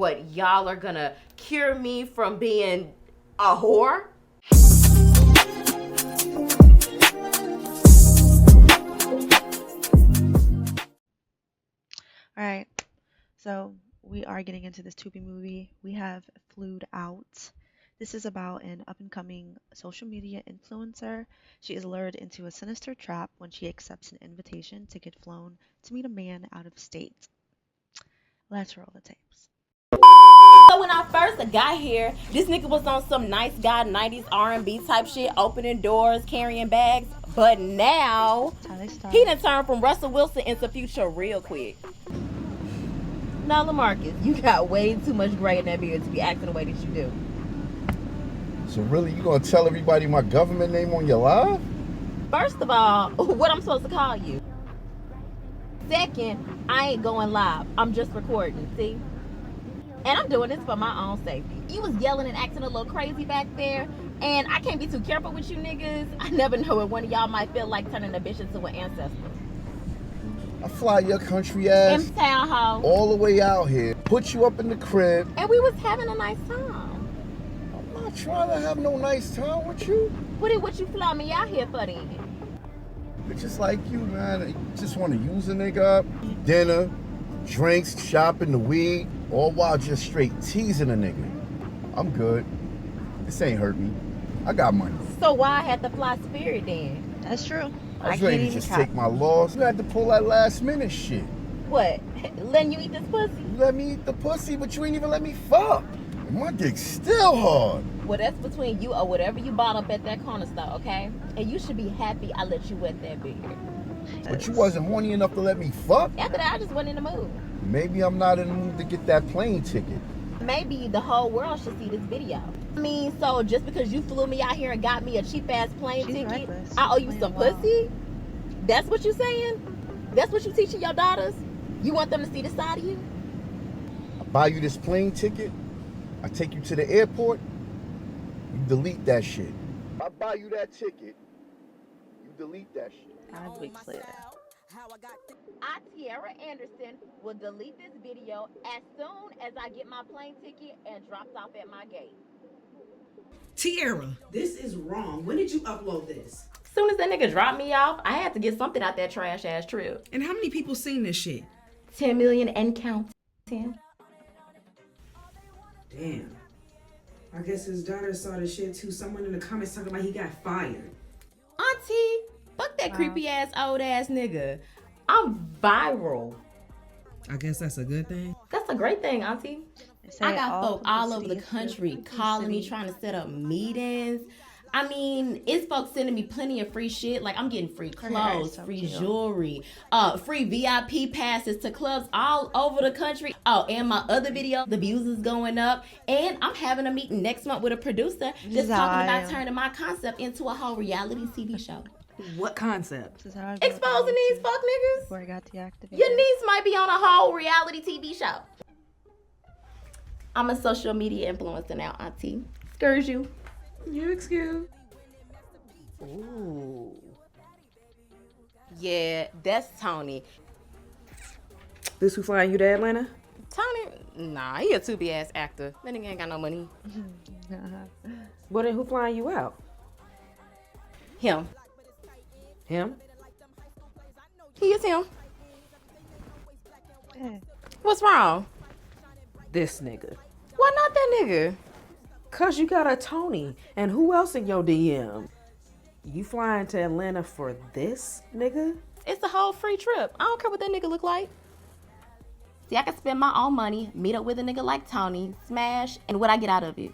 What, y'all are gonna cure me from being a whore? All right, so we are getting into this Tubi movie. We have Flued Out. This is about an up-and-coming social media influencer. She is lured into a sinister trap when she accepts an invitation to get flown to meet a man out of state. Let's roll the tapes. So when I first got here, this nigga was on some nice guy 90s R&B type shit, opening doors, carrying bags. But now, he done turned from Russell Wilson into Future real quick. Now, LaMarcus, you got way too much gray in that beard to be acting the way that you do. So really, you gonna tell everybody my government name on your live? First of all, what I'm supposed to call you? Second, I ain't going live. I'm just recording, see? And I'm doing this for my own safety. You was yelling and acting a little crazy back there, and I can't be too careful with you niggas. I never know when one of y'all might feel like turning a bitch into an ancestor. I fly your country ass M-Town hoe. all the way out here, put you up in the crib. And we was having a nice time. I'm not trying to have no nice time with you. What you fly me out here for then? It's just like you, man. You just want to use a nigga up, dinner, drinks, shopping, the weed, all while just straight teasing a nigga. I'm good. This ain't hurt me. I got money. So why I had to fly Spirit then? That's true. I was ready to just take my loss. You had to pull that last minute shit. What? Letting you eat this pussy? You let me eat the pussy, but you ain't even let me fuck. And my dick's still hard. Well, that's between you or whatever you bought up at that corner store, okay? And you should be happy I let you wet that beard. But you wasn't horny enough to let me fuck? After that, I just wasn't in the mood. Maybe I'm not in the mood to get that plane ticket. Maybe the whole world should see this video. I mean, so just because you flew me out here and got me a cheap-ass plane ticket, reckless. I owe you some pussy? That's what you saying? That's what you teaching your daughters? You want them to see the side of you? I buy you this plane ticket, I take you to the airport, you delete that shit. I buy you that ticket, you delete that shit. 5 weeks later. Tiara Anderson will delete this video as soon as I get my plane ticket and dropped off at my gate. Tiara, this is wrong. When did you upload this? As soon as that nigga dropped me off, I had to get something out that trash ass trip. And how many people seen this shit? 10 million and counting. Damn. I guess his daughter saw this shit too. Someone in the comments talking about he got fired. Auntie, fuck that creepy ass old ass nigga. I'm viral. I guess that's a good thing. That's a great thing, Auntie. I got folk all over the country calling me, trying to set up meetings. I mean, it's folks sending me plenty of free shit. Like, I'm getting free clothes, free jewelry, free VIP passes to clubs all over the country. Oh, and my other video, the views is going up. And I'm having a meeting next month with a producer that's talking about turning my concept into a whole reality TV show. What concept? Exposing these fuck niggas. Before I got deactivated. Your niece might be on a whole reality TV show. I'm a social media influencer now, Auntie. Scourge you. You excuse. Ooh. Yeah, that's Tony. This who flying you to Atlanta? Tony? Nah, he a Tubi ass actor. That nigga ain't got no money. Well, then who flying you out? Him. Him? He is him. What's wrong? This nigga. Why not that nigga? Cause you got a Tony. And who else in your DM? You flying to Atlanta for this nigga? It's a whole free trip. I don't care what that nigga look like. See, I can spend my own money, meet up with a nigga like Tony, smash, and what I get out of it?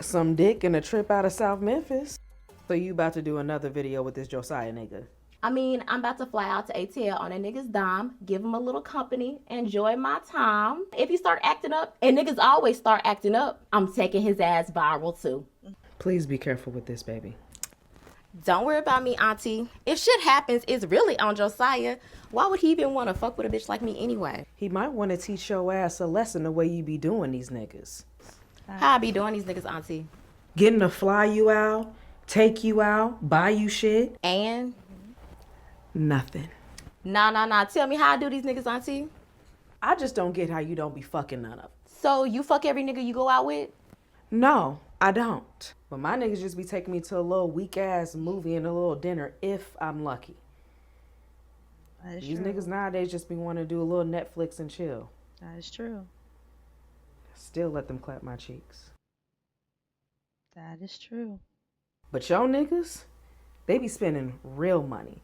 Some dick and a trip out of South Memphis. So you about to do another video with this Josiah nigga? I mean, I'm about to fly out to ATL on a nigga's dime, give him a little company, enjoy my time. If he start acting up, and niggas always start acting up, I'm taking his ass viral too. Please be careful with this, baby. Don't worry about me, Auntie. If shit happens, it's really on Josiah. Why would he even want to fuck with a bitch like me anyway? He might want to teach your ass a lesson the way you be doing these niggas. How I be doing these niggas, Auntie? Getting to fly you out, take you out, buy you shit. And? Nothing. Nah. Tell me how I do these niggas, Auntie. I just don't get how you don't be fucking none of them. So you fuck every nigga you go out with? No, I don't. But my niggas just be taking me to a little weak-ass movie and a little dinner if I'm lucky. These niggas nowadays just be wanting to do a little Netflix and chill. That is true. Still let them clap my cheeks. That is true. But y'all niggas, they be spending real money.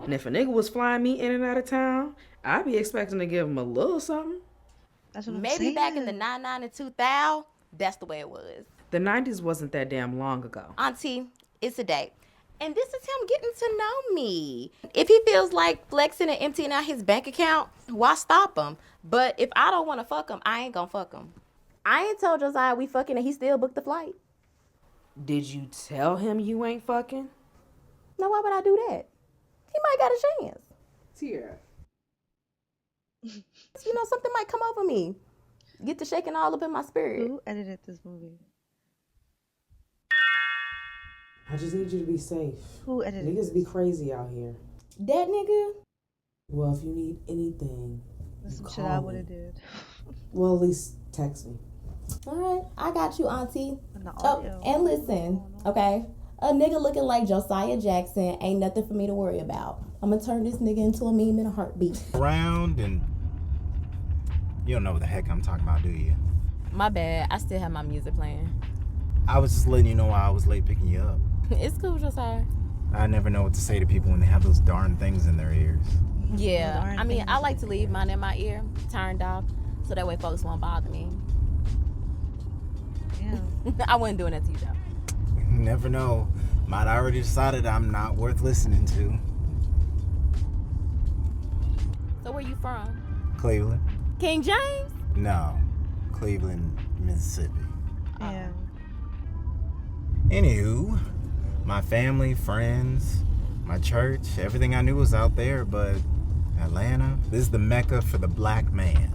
And if a nigga was flying me in and out of town, I'd be expecting to give him a little something. That's what I'm Maybe saying. back in the 99 and 2000, that's the way it was. The 90s wasn't that damn long ago. Auntie, it's a date. And this is him getting to know me. If he feels like flexing and emptying out his bank account, why stop him? But if I don't want to fuck him, I ain't gonna fuck him. I ain't told Josiah we fucking and he still booked the flight. Did you tell him you ain't fucking? Now why would I do that? He might got a chance. Tierra. You know, something might come over me. Get to shaking all up in my spirit. Who edited this movie? I just need you to be safe. Who edited Niggas be crazy out here. That nigga? Well, if you need anything, That's some shit I would have did. well, at least text me. All right, I got you, Auntie. And the Oh, audio. and listen, okay? A nigga looking like Josiah Jackson ain't nothing for me to worry about. I'm gonna turn this nigga into a meme in a heartbeat. Around and you don't know what the heck I'm talking about, do you? My bad. I still have my music playing. I was just letting you know why I was late picking you up. It's cool, Josiah. I never know what to say to people when they have those darn things in their ears. Yeah, I mean, I like to leave mine in my ear, turned off, so that way folks won't bother me. Yeah. I wasn't doing that to you, though. You never know. Might already decided I'm not worth listening to. So where you from? Cleveland? King James? No. Cleveland, Mississippi. Yeah. Anywho, my family, friends, my church, everything I knew was out there, but Atlanta, this is the mecca for the black man.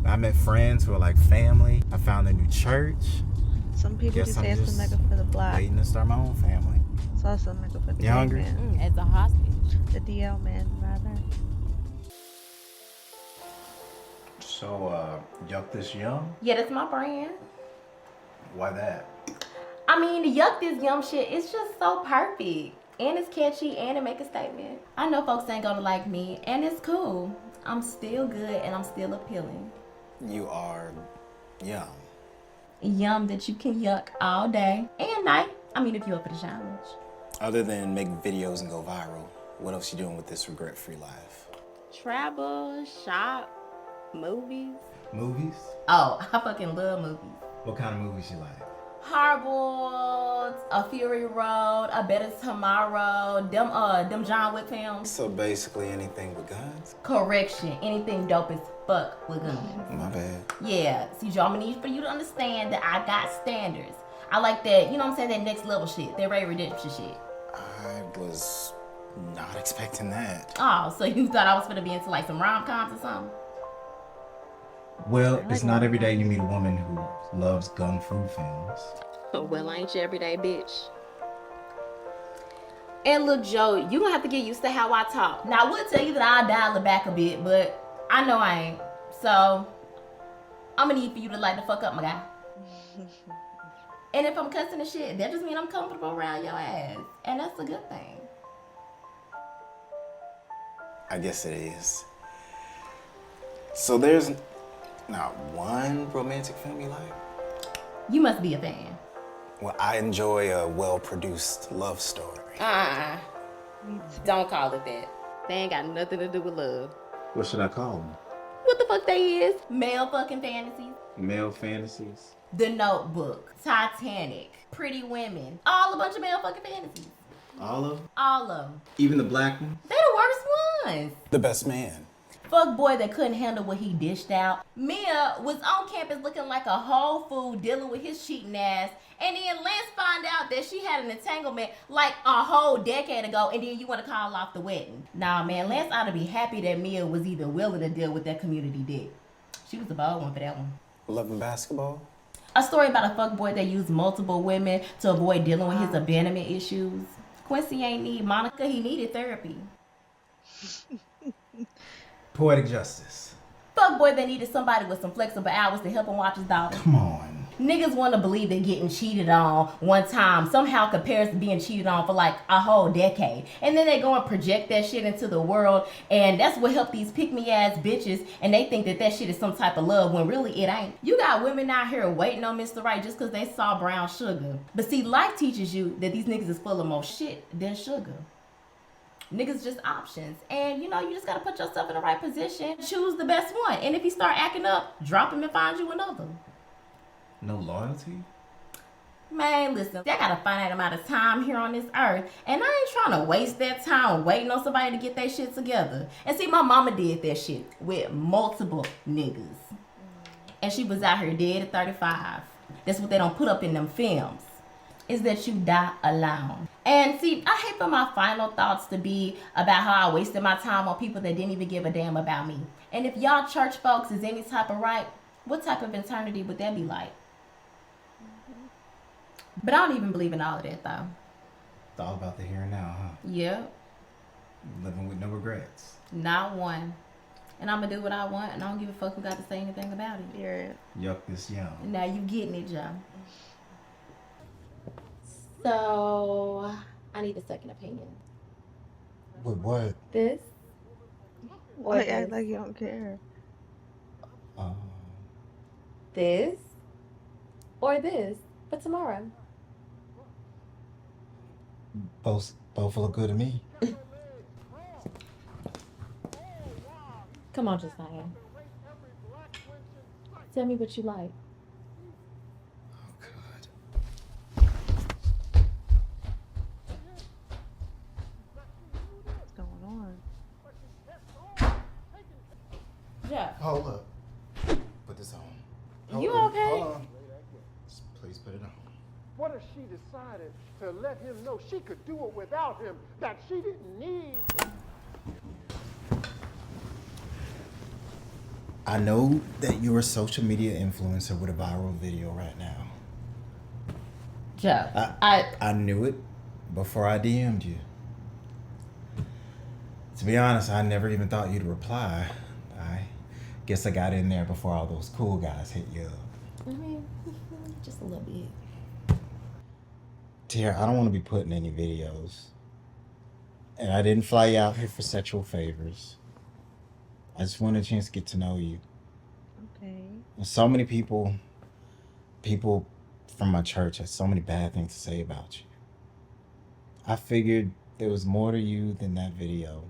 I met friends who are like family. I found a new church. Some people Guess do say I'm it's the mecca for the black. Waiting to start my own family. It's also a mecca for the You hungry? man. As a hostage. The DL man, rather. So, Yuck This Yum? Yeah, that's my brand. Why that? I mean, the Yuck This Yum shit, it's just so perfect. And it's catchy and it make a statement. I know folks ain't gonna like me, and it's cool. I'm still good and I'm still appealing. You are young. Yum that you can yuck all day and night. I mean, if you're up for the challenge. Other than make videos and go viral, what else you doing with this regret-free life? Travel, shop, movies. Movies? Oh, I fucking love movies. What kind of movies you like? Hardboiled, A Fury Road, A Better Tomorrow, them John Wick films. So basically anything with guns? Correction, anything dope as fuck with guns. My bad. Yeah, see, Joe, I'm gonna need for you to understand that I got standards. I like that, you know what I'm saying, that next level shit, that Ray Redemption shit. I was not expecting that. Oh, so you thought I was gonna be into like some rom-coms or something? Well, it's not every day you meet a woman who loves gun-fu films. Well, I ain't your everyday bitch. And look, Joe, you gonna have to get used to how I talk. Now, I would tell you that I'll dial it back a bit, but I know I ain't. So, I'm gonna need for you to light the fuck up, my guy. And if I'm cussing and shit, that just means I'm comfortable around your ass. And that's a good thing. I guess it is. So there's not one romantic film you like? You must be a fan. Well, I enjoy a well-produced love story. Don't call it that. They ain't got nothing to do with love. What should I call them? What the fuck they is? Male fucking fantasies. Male fantasies? The Notebook, Titanic, Pretty Women, all a bunch of male fucking fantasies. All of them? All of them. Even the black one? They the worst ones. The best man. Fuck boy that couldn't handle what he dished out. Mia was on campus looking like a whole fool dealing with his cheating ass. And then Lance found out that she had an entanglement like a whole decade ago, and then you want to call off the wedding. Nah, man, Lance ought to be happy that Mia was either willing to deal with that community dick. She was a bold one for that one. Loving basketball? A story about a fuckboy that used multiple women to avoid dealing with his abandonment issues. Quincy ain't need Monica, he needed therapy. Poetic justice. Fuck fuckboy that needed somebody with some flexible hours to help him watch his daughter. Come on. Niggas want to believe they're getting cheated on one time somehow compares to being cheated on for like a whole decade. And then they go and project that shit into the world, and that's what helped these pick-me-ass bitches, and they think that that shit is some type of love when really it ain't. You got women out here waiting on Mr. Right just because they saw brown sugar. But see, life teaches you that these niggas is full of more shit than sugar. Niggas just options. And you know, you just gotta put yourself in the right position. Choose the best one. And if he start acting up, drop him and find you another. No loyalty? Man, listen, I got a finite amount of time here on this earth, and I ain't trying to waste that time waiting on somebody to get their shit together. And see, my mama did that shit with multiple niggas. And she was out here dead at 35. That's what they don't put up in them films, is that you die alone. And see, I hate for my final thoughts to be about how I wasted my time on people that didn't even give a damn about me. And if y'all church folks is any type of right, what type of eternity would that be like? But I don't even believe in all of that, though. It's all about the here and now, huh? Yep. Living with no regrets. Not one. And I'm going to do what I want, and I don't give a fuck who got to say anything about it. Period. Yuck this young. Now you getting it, Joe. So, I need a second opinion. With what? This? Or Like, act this? like you don't care. This? Or this? For tomorrow. Both look good to me. Come on, Josiah. Tell me what you like. Oh, God. What's going on? Jeff, Hold up. Put this on. you Hold okay? on. Please put it on. What if she decided to let him know she could do it without him, that she didn't need? I know that you're a social media influencer with a viral video right now. Jeff, I knew it before I DM'd you. To be honest, I never even thought you'd reply. I guess I got in there before all those cool guys hit you up. I mean, just a little bit. Tara, I don't want to be put in any videos. And I didn't fly you out here for sexual favors. I just wanted a chance to get to know you. Okay. And so many people from my church had so many bad things to say about you. I figured there was more to you than that video.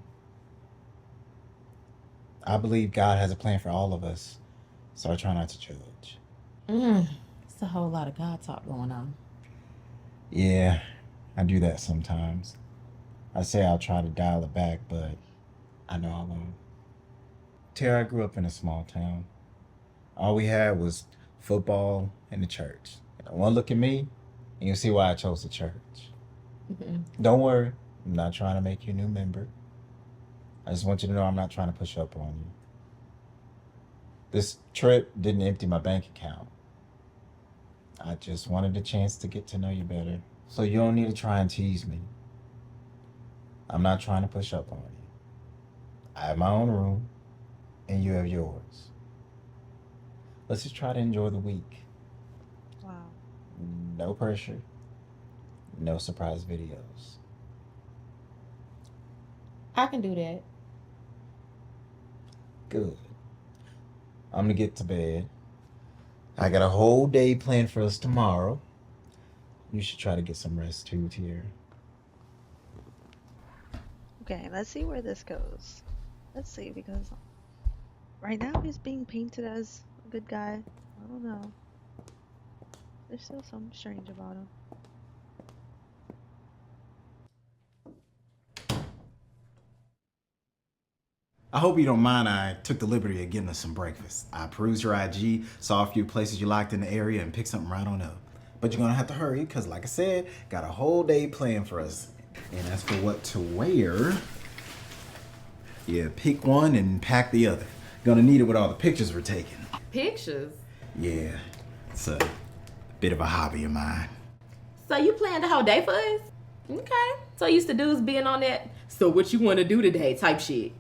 I believe God has a plan for all of us, so I try not to judge. It's a whole lot of God talk going on. Yeah, I do that sometimes. I say I'll try to dial it back, but I know I won't. Tara, I grew up in a small town. All we had was football and the church. One look at me, and you'll see why I chose the church. Don't worry, I'm not trying to make you a new member. I just want you to know I'm not trying to push up on you. This trip didn't empty my bank account. I just wanted a chance to get to know you better. So you don't need to try and tease me. I'm not trying to push up on you. I have my own room, and you have yours. Let's just try to enjoy the week. Wow. No pressure. No surprise videos. I can do that. Good. I'm gonna get to bed. I got a whole day planned for us tomorrow. You should try to get some rest too, Tier. Okay, let's see where this goes. Let's see, because right now he's being painted as a good guy. I don't know. There's still something strange about him. I hope you don't mind I took the liberty of getting us some breakfast. I perused your IG, saw a few places you liked in the area, and picked something right on up. But you're gonna have to hurry, because like I said, got a whole day planned for us. And as for what to wear, yeah, pick one and pack the other. Gonna need it with all the pictures we're taking. Pictures? Yeah, it's a bit of a hobby of mine. So you planned the whole day for us? Okay. So used to dudes being on that, so what you want to do today type shit.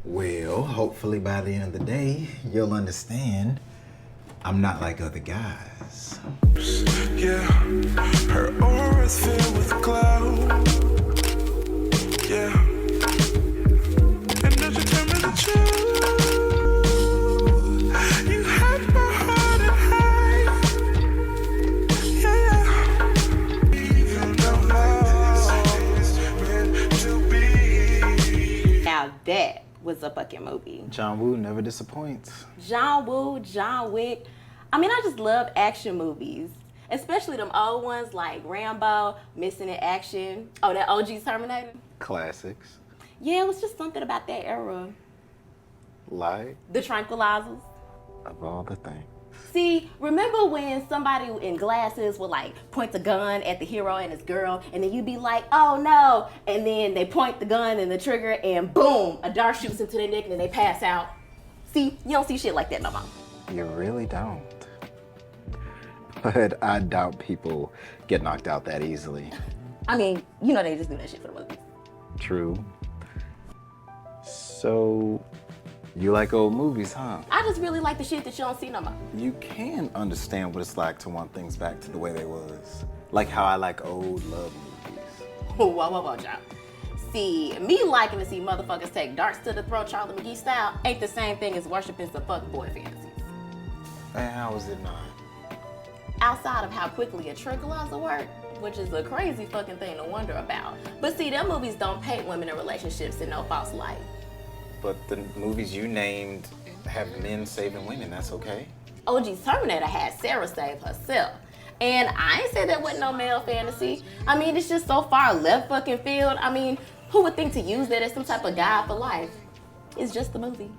Well, hopefully by the end of the day, you'll understand I'm not like other guys. Yeah, her aura's filled with cloud. Yeah, and as you tell me the truth, you had my heart at high. Yeah, even though love is meant to be. Now that was a fucking movie. John Woo never disappoints. John Woo, John Wick. I mean, I just love action movies. Especially them old ones like Rambo, Missing in Action. Oh, that OG Terminator. Classics. Yeah, it was just something about that era. Like? The tranquilizers. Of all the things. See, remember when somebody in glasses would like point the gun at the hero and his girl, and then you'd be like, oh no, and then they point the gun and the trigger, and boom, a dart shoots into their neck and then they pass out. See, you don't see shit like that no more. You really don't. But I doubt people get knocked out that easily. I mean, you know they just do that shit for the movies. True. So, you like old movies, huh? I just really like the shit that you don't see no more. You can understand what it's like to want things back to the way they was. Like how I like old love movies. Whoa, John. See, me liking to see motherfuckers take darts to the throat Charlie McGee style ain't the same thing as worshiping some fuckboy fantasies. And how is it not? Outside of how quickly a tranquilizer works, which is a crazy fucking thing to wonder about. But see, them movies don't paint women in relationships in no false light. But the movies you named have men saving women, that's okay? OG Terminator had Sarah save herself. And I ain't said that wasn't no male fantasy. I mean, it's just so far left fucking field. I mean, who would think to use that as some type of guide for life? It's just a movie.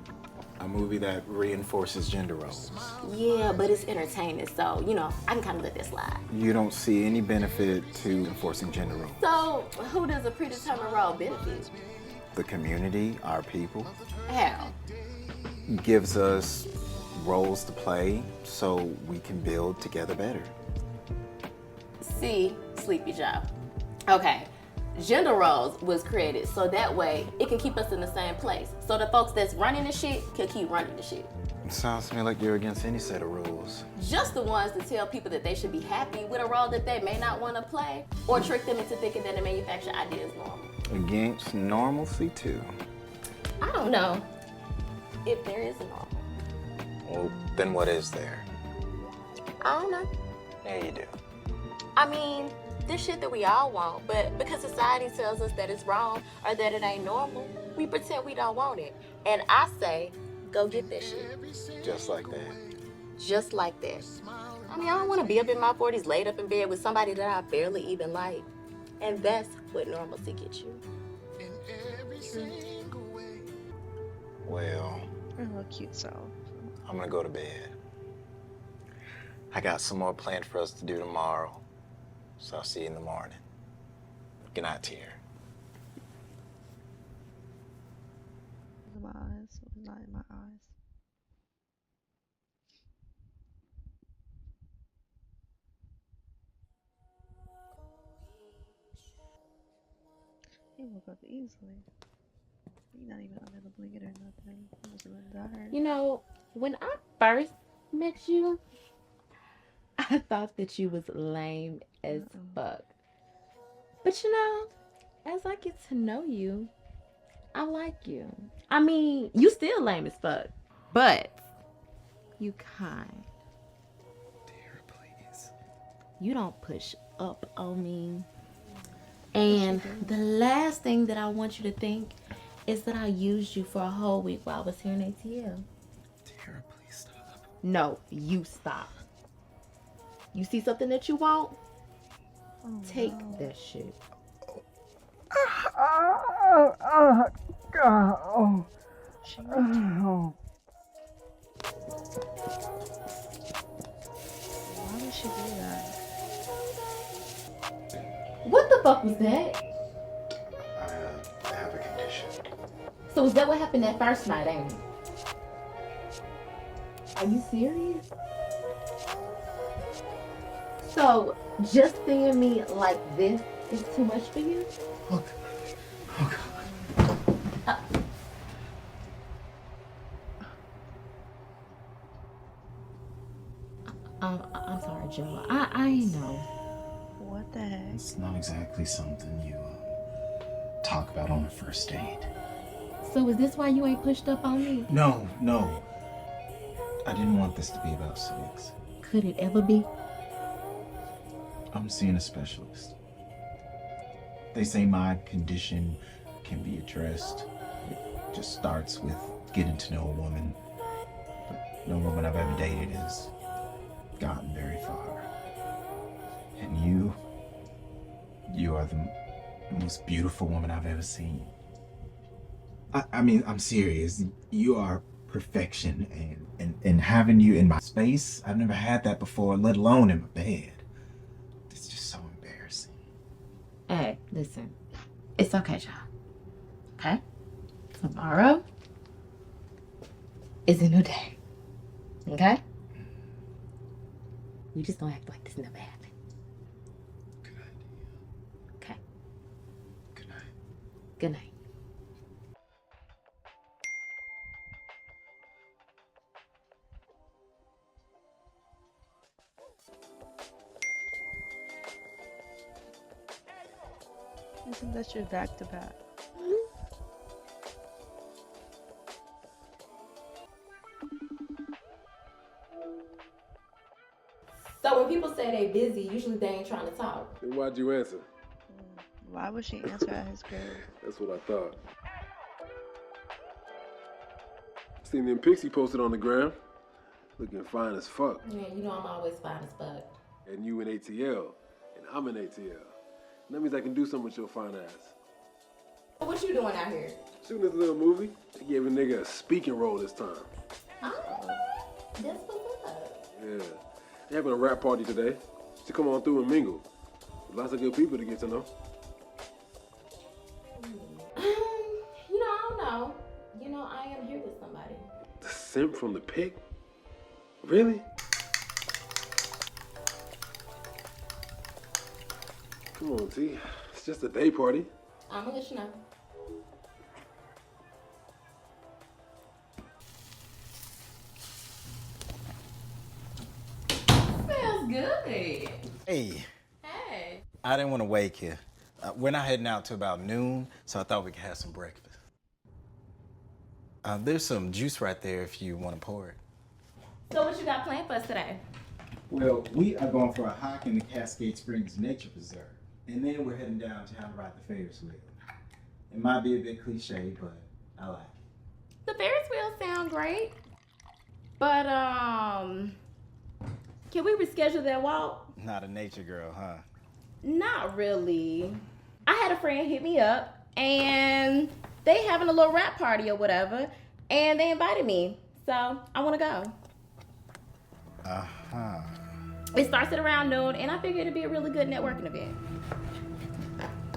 A movie that reinforces gender roles. Yeah, but it's entertaining, so, you know, I can kind of let that slide. You don't see any benefit to enforcing gender roles. So, who does a predetermined role benefit? The community, our people, How? gives us roles to play so we can build together better. See, Sleepy Joe. Okay, gender roles was created so that way it can keep us in the same place. So the folks that's running the shit can keep running the shit. It sounds to me like you're against any set of rules. Just the ones that tell people that they should be happy with a role that they may not want to play, or trick them into thinking that a manufactured idea is normal. Against normalcy too. I don't know if there is a normal. Well, then what is there? I don't know. Yeah, you do. I mean, this shit that we all want, but because society tells us that it's wrong or that it ain't normal, we pretend we don't want it. And I say, go get that shit. Just like that. Just like that. I mean, I don't want to be up in my 40s laid up in bed with somebody that I barely even like. And that's what normalcy gets you. Well, You're a little cute, so. I'm gonna go to bed. I got some more planned for us to do tomorrow. So I'll see you in the morning. Good night, Tier. In my eyes. It was not in my eyes. He woke up easily. He's not even under the blanket or nothing. He was gonna die. You know, when I first met you, I thought that you was lame as fuck. But you know, as I get to know you, I like you. I mean, you still lame as fuck, but you kind. Dear, please. You don't push up on me. And the last thing that I want you to think is that I used you for a whole week while I was here in ATL. Dear, please stop. No, you stop. You see something that you want? Take that shit. Why would she do that? What the fuck was that? I have a condition. So is that what happened that first night, ain't it? Are you serious? So just seeing me like this is too much for you? Oh God. I'm sorry, Joe. I know. What the heck? It's not exactly something you talk about on a first date. So is this why you ain't pushed up on me? No. I didn't want this to be about sex. Could it ever be? I'm seeing a specialist. They say my condition can be addressed. It just starts with getting to know a woman. But no woman I've ever dated has gotten very far. And you are the most beautiful woman I've ever seen. I mean, I'm serious. You are perfection, and having you in my space, I've never had that before, let alone in my bed. It's just so embarrassing. Hey, listen. It's okay, Joe. Okay? Tomorrow is a new day. Okay? You just don't act like this never happened. Good idea. Okay? Good night. Good night. Isn't that your back to back? So when people say they busy, usually they ain't trying to talk. Then why'd you answer? Why would she answer at his crib? That's what I thought. Seen them pics he posted on the gram. Looking fine as fuck. Yeah, you know I'm always fine as fuck. And you in ATL, and I'm in ATL. That means I can do something with your fine ass. What you doing out here? Shooting this little movie, they gave a nigga a speaking role this time. Oh, that's what's up. Yeah. They having a rap party today. So come on through and mingle. Lots of good people to get to know. I don't know. I am here with somebody. The simp from the pic? Really? Come on, T. It's just a day party. I'm gonna let you know. Smells good. Hey, Hey. I didn't want to wake you. We're not heading out till about noon, so I thought we could have some breakfast. There's some juice right there if you want to pour it. So what you got planned for us today? Well, we are going for a hike in the Cascade Springs Nature Preserve, and then we're heading downtown to ride the Ferris wheel. It might be a bit cliche, but I like it. The Ferris wheel sound great, but can we reschedule that walk? Not a nature girl, huh? Not really. I had a friend hit me up, and they having a little rap party or whatever, and they invited me, so I want to go. Uh-huh. It starts at around noon, and I figured it'd be a really good networking event.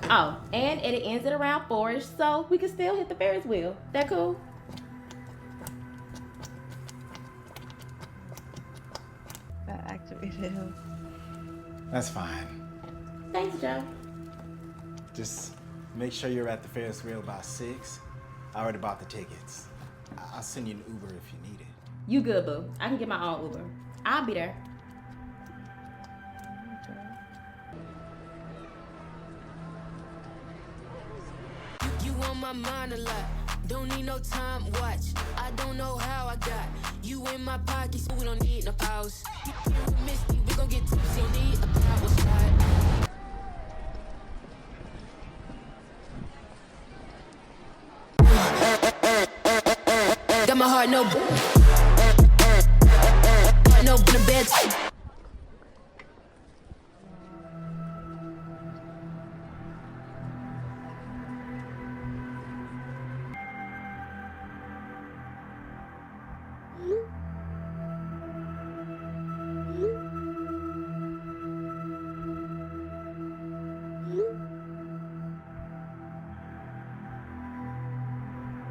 Oh, and it ends at around 4-ish, so we can still hit the Ferris wheel. That cool? That activated him. That's fine. Thanks, Joe. Just make sure you're at the Ferris wheel by 6. I already bought the tickets. I'll send you an Uber if you need it. You good, boo. I can get my own Uber. I'll be there. You on my mind a lot. Don't need no time watch. I don't know how I got you in my pocket, so we don't need no pause. Misty, we gon' get tipsy, don't need a power shot. Got my heart no in the bed.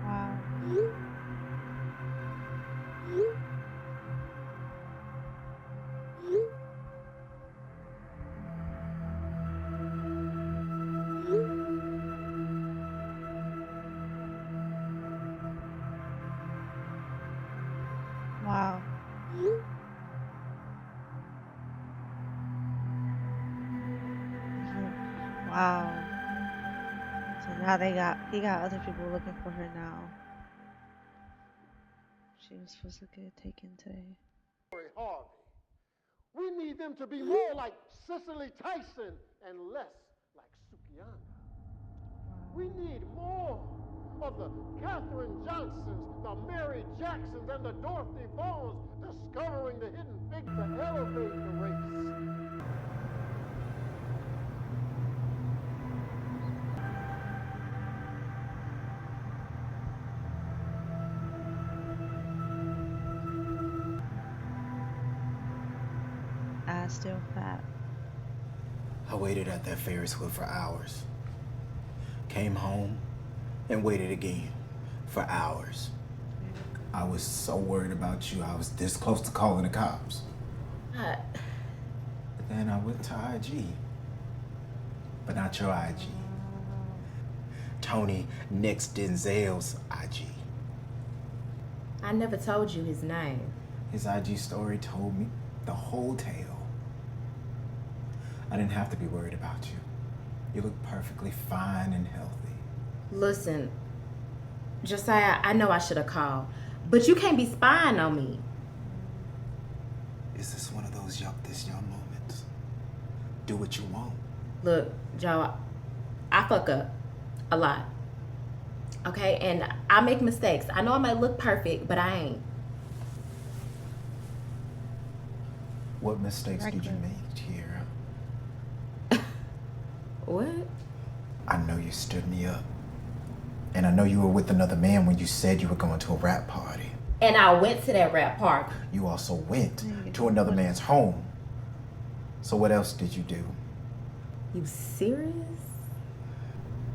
Wow. Wow. So now he got other people looking for her now. She was supposed to get taken today. Harvey. We need them to be more like Cicely Tyson and less like Sukiyana. We need more of the Katherine Johnsons, the Mary Jacksons, and the Dorothy Vaughns discovering the hidden figure to elevate the race. Ass still fat. I waited at that Ferris wheel for hours. Came home and waited again for hours. I was so worried about you, I was this close to calling the cops. But then I went to IG. But not your IG. Tony Nix Denzel's IG. I never told you his name. His IG story told me the whole tale. I didn't have to be worried about you. You look perfectly fine and healthy. Listen, Josiah, I know I should have called, but you can't be spying on me. Is this one of those yuck this young moments? Do what you want. Look, Joe, I fuck up a lot. Okay, and I make mistakes. I know I might look perfect, but I ain't. What mistakes did you make, Tiara? What? I know you stood me up. And I know you were with another man when you said you were going to a rap party. And I went to that rap party. You also went to another man's home. So what else did you do? You serious?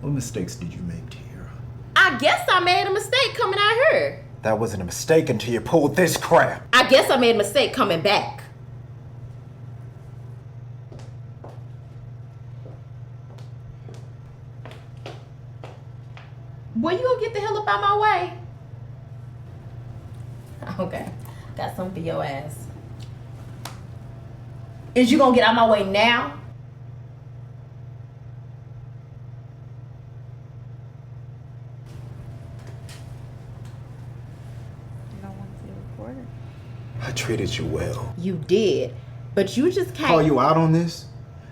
What mistakes did you make, Tiara? I guess I made a mistake coming out here. That wasn't a mistake until you pulled this crap. I guess I made a mistake coming back. Boy, you gonna get the hell up out my way? Okay, got something for your ass. Is you gonna get out my way now? You don't want to be recorded. I treated you well. You did, but you just can't. Call you out on this?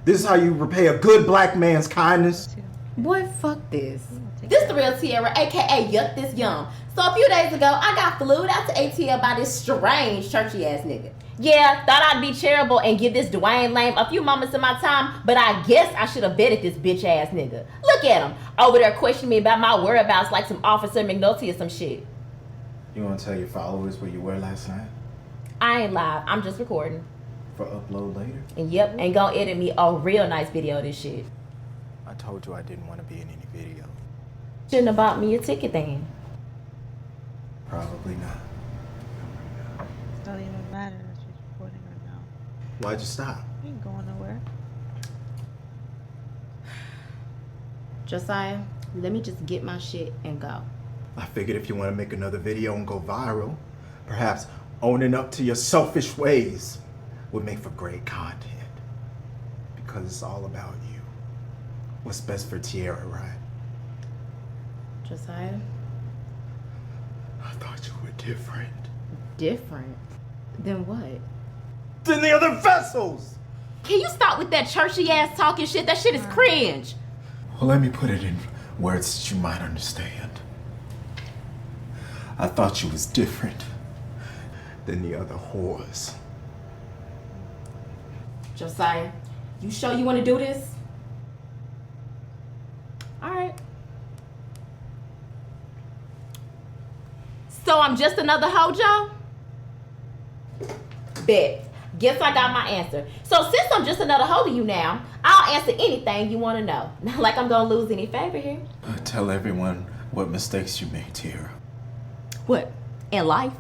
This is how you repay a good black man's kindness? Boy, fuck this. This the real Tierra, aka Yuck This Yum. So a few days ago, I got flued out to ATL by this strange churchy ass nigga. Yeah, thought I'd be charitable and give this Dwayne Lame a few moments of my time, but I guess I should have betted this bitch ass nigga. Look at him, over there questioning me about my whereabouts like some Officer McNulty or some shit. You want to tell your followers where you were last night? I ain't live, I'm just recording. For upload later? And yep, and gonna edit me a real nice video of this shit. I told you I didn't want to be in any video. Shouldn't have bought me a ticket then. Probably not. It don't even matter if she's recording right now. Why'd you stop? You ain't going nowhere. Josiah, let me just get my shit and go. I figured if you want to make another video and go viral, perhaps owning up to your selfish ways would make for great content. Because it's all about you. What's best for Tierra, right? Josiah? I thought you were different. Different? Than what? Than the other vessels! Can you stop with that churchy ass talking shit? That shit is cringe. Well, let me put it in words that you might understand. I thought you was different than the other whores. Josiah, you sure you want to do this? All right. So I'm just another hojo? Bet. Guess I got my answer. So since I'm just another hoe to you now, I'll answer anything you want to know. Not like I'm going to lose any favor here. Tell everyone what mistakes you made, Tierra. What? In life?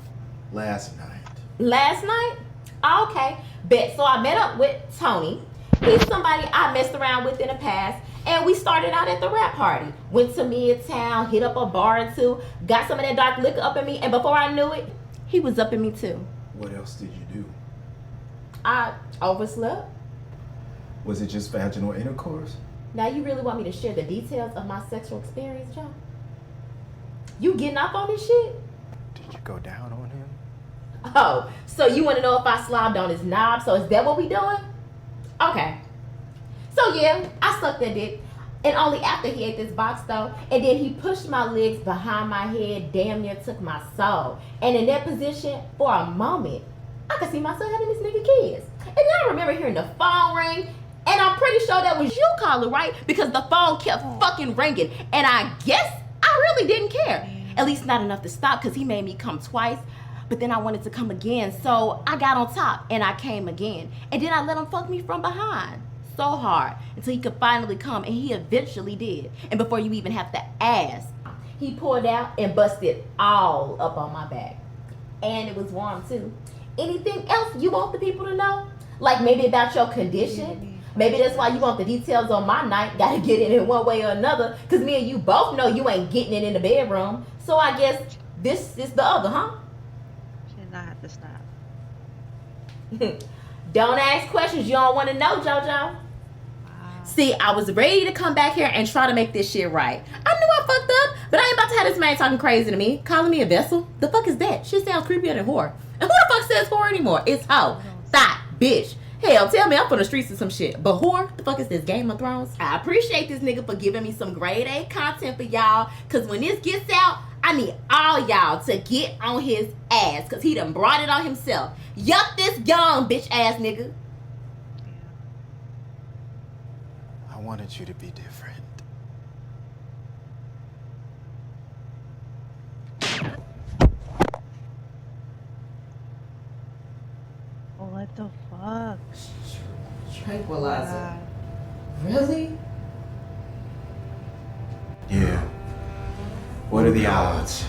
Last night. Last night? Okay. Bet. So I met up with Tony. He's somebody I messed around with in the past. And we started out at the rap party. Went to Midtown, hit up a bar or two, got some of that dark liquor up in me, and before I knew it, he was up in me too. What else did you do? I overslept. Was it just vaginal intercourse? Now you really want me to share the details of my sexual experience, Joe? You getting up on this shit? Did you go down on him? Oh, so you want to know if I slobbed on his knob? So is that what we doing? Okay. So yeah, I sucked that dick. And only after he ate this box though. And then he pushed my legs behind my head, damn near took my soul. And in that position, for a moment, I could see myself having this nigga kids. And then I remember hearing the phone ring. And I'm pretty sure that was you calling, right? Because the phone kept fucking ringing. And I guess I really didn't care. At least not enough to stop, because he made me come twice. But then I wanted to come again. So I got on top and I came again. And then I let him fuck me from behind. So hard until he could finally come, and he eventually did. And before you even have to ask, he pulled out and busted all up on my back. And it was warm too. Anything else you want the people to know? Like maybe about your condition? Maybe that's why you want the details on my night. Gotta get it in one way or another. Cause me and you both know you ain't getting it in the bedroom. So I guess this is the other, huh? She did not have to snap. Don't ask questions you don't want to know, JoJo. See, I was ready to come back here and try to make this shit right. I knew I fucked up, but I ain't about to have this man talking crazy to me, calling me a vessel. The fuck is that? Shit sounds creepier than whore. And who the fuck says whore anymore? It's hoe, thought, bitch. Hell, tell me I'm from the streets or some shit. But whore, the fuck is this, Game of Thrones? I appreciate this nigga for giving me some grade A content for y'all, cause when this gets out, I need all y'all to get on his ass, cause he done brought it on himself. Yup, this young bitch ass nigga. I wanted you to be different. What the fuck? Tranquilizer. Really? Yeah. What are the odds?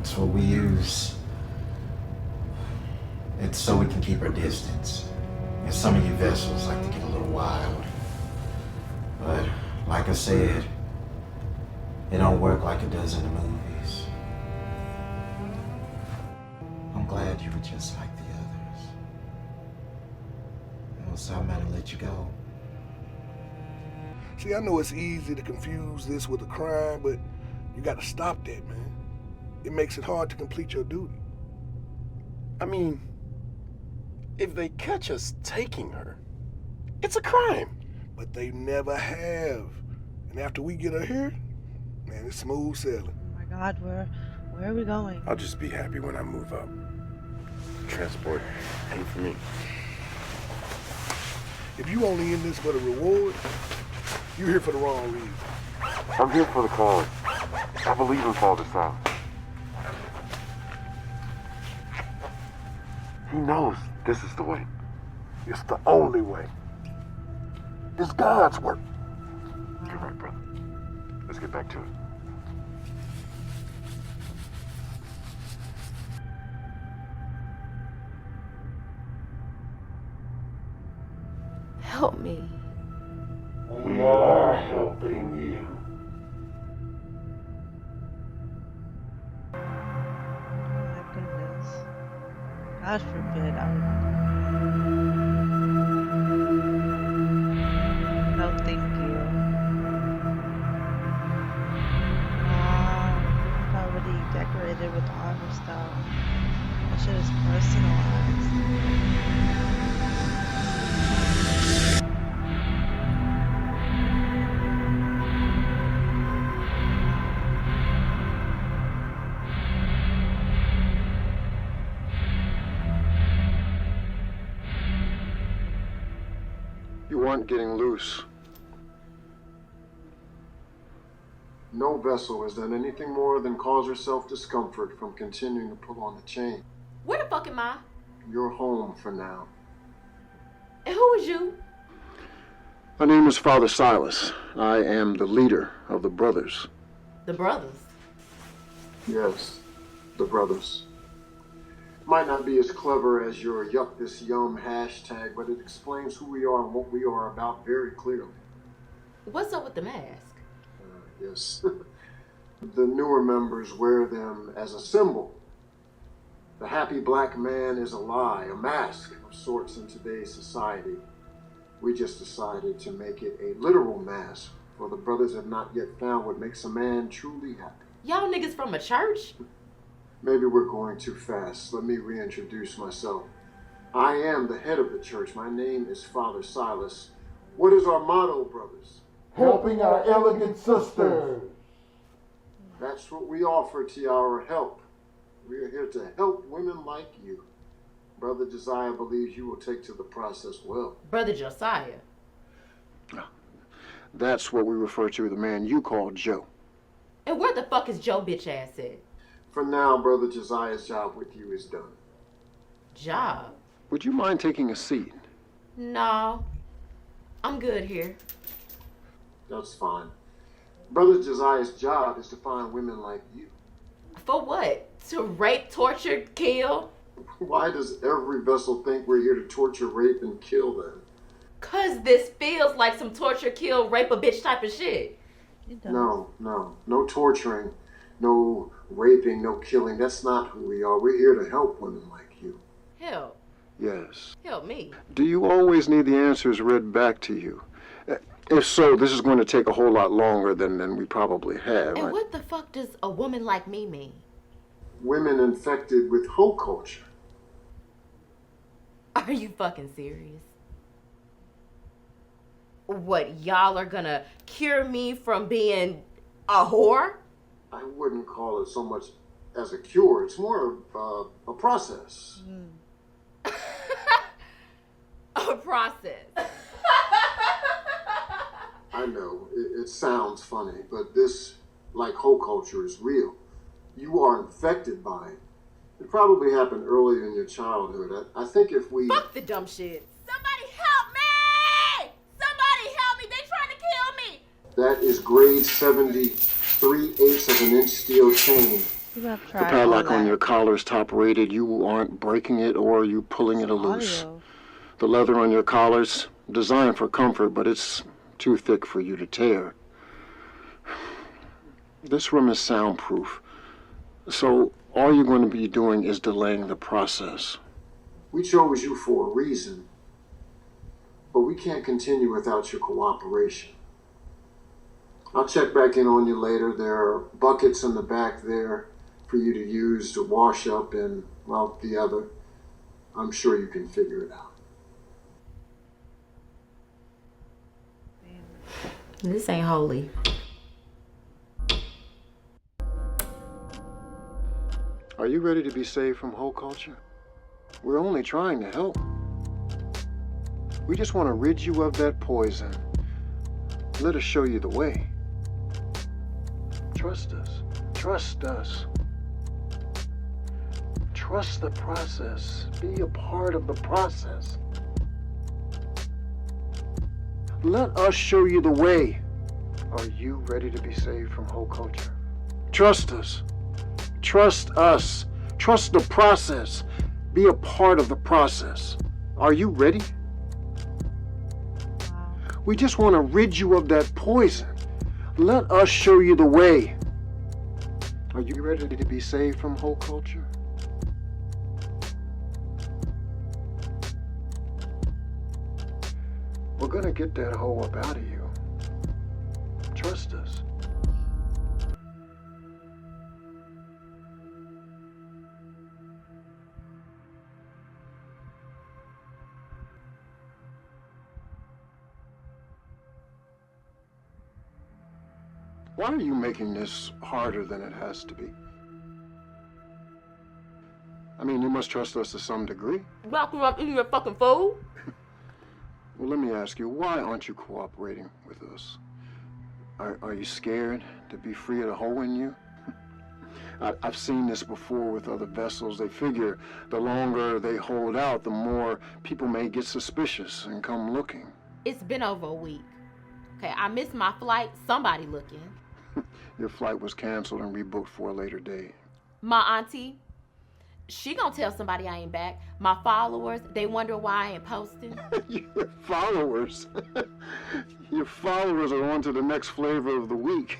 It's what we use. It's so we can keep our distance. And some of you vessels like to get a little wild. But, like I said, it don't work like it does in the movies. I'm glad you were just like the others. So I'm gonna let you go. See, I know it's easy to confuse this with a crime, but you gotta stop that, man. It makes it hard to complete your duty. I mean, if they catch us taking her, it's a crime. But they never have. And after we get her here, man, it's smooth sailing. Oh my God, where are we going? I'll just be happy when I move up. Transport ain't for me. If you only in this for the reward, you're here for the wrong reason. I'm here for the cause. I believe in Father Silence. He knows this is the way. It's the only way. It's God's work. You're right, brother. Let's get back to it. Help me. We are helping you. Oh my goodness. God forbid No, thank you. Wow. It's already decorated with all her stuff. That shit is personalized. You aren't getting loose. No vessel has done anything more than cause herself discomfort from continuing to pull on the chain. Where the fuck am I? You're home for now. And who is you? My name is Father Silas. I am the leader of the brothers. The brothers. Yes, the brothers. Might not be as clever as your yuck this yum hashtag, but it explains who we are and what we are about very clearly. What's up with the mask? Yes. The newer members wear them as a symbol. The happy black man is a lie, a mask of sorts in today's society. We just decided to make it a literal mask, for the brothers have not yet found what makes a man truly happy. Y'all niggas from a church? Maybe we're going too fast. Let me reintroduce myself. I am the head of the church. My name is Father Silas. What is our motto, brothers? Helping our elegant sisters. That's what we offer to our help. We are here to help women like you. Brother Josiah believes you will take to the process well. Brother Josiah? That's what we refer to the man you call Joe. And where the fuck is Joe bitch ass at? For now, Brother Josiah's job with you is done. Job? Would you mind taking a seat? No. I'm good here. That's fine. Brother Josiah's job is to find women like you. For what? To rape, torture, kill? Why does every vessel think we're here to torture, rape, and kill them? 'Cause this feels like some torture, kill, rape a bitch type of shit. No torturing, no raping, no killing. That's not who we are. We're here to help women like you. Help? Yes. Help me. Do you always need the answers read back to you? If so, this is going to take a whole lot longer than we probably have. And what the fuck does a woman like me mean? Women infected with hoe culture. Are you fucking serious? What, y'all are gonna cure me from being a whore? I wouldn't call it so much as a cure. It's more of a process. A process. I know, it sounds funny, but this, like hoe culture, is real. You are infected by it. It probably happened early in your childhood. I think if we... Fuck the dumb shit. Somebody help me! Somebody help me! They trying to kill me! That is grade 70, 3/8 of an inch steel chain. The padlock on your collar is top rated. You aren't breaking it or are you pulling it loose. The leather on your collar's designed for comfort, but it's too thick for you to tear. This room is soundproof, so all you're going to be doing is delaying the process. We chose you for a reason, but we can't continue without your cooperation. I'll check back in on you later. There are buckets in the back there for you to use to wash up and, well, the other. I'm sure you can figure it out. This ain't holy. Are you ready to be saved from hoe culture? We're only trying to help. We just want to rid you of that poison. Let us show you the way. Trust us. Trust us. Trust the process. Be a part of the process. Let us show you the way. Are you ready to be saved from hoe culture? Trust us. Trust us. Trust the process. Be a part of the process. Are you ready? We just want to rid you of that poison. Let us show you the way. Are you ready to be saved from hoe culture? We're gonna get that hoe up out of you. Trust us. Why are you making this harder than it has to be? I mean, you must trust us to some degree. Walking around eating your fucking food? Well, let me ask you, why aren't you cooperating with us? Are you scared to be free of the hole in you? I've seen this before with other vessels. They figure the longer they hold out, the more people may get suspicious and come looking. It's been over a week. Okay, I missed my flight. Somebody looking. Your flight was canceled and rebooked for a later day. My auntie, she gonna tell somebody I ain't back. My followers, they wonder why I ain't posting. Your followers? Your followers are on to the next flavor of the week.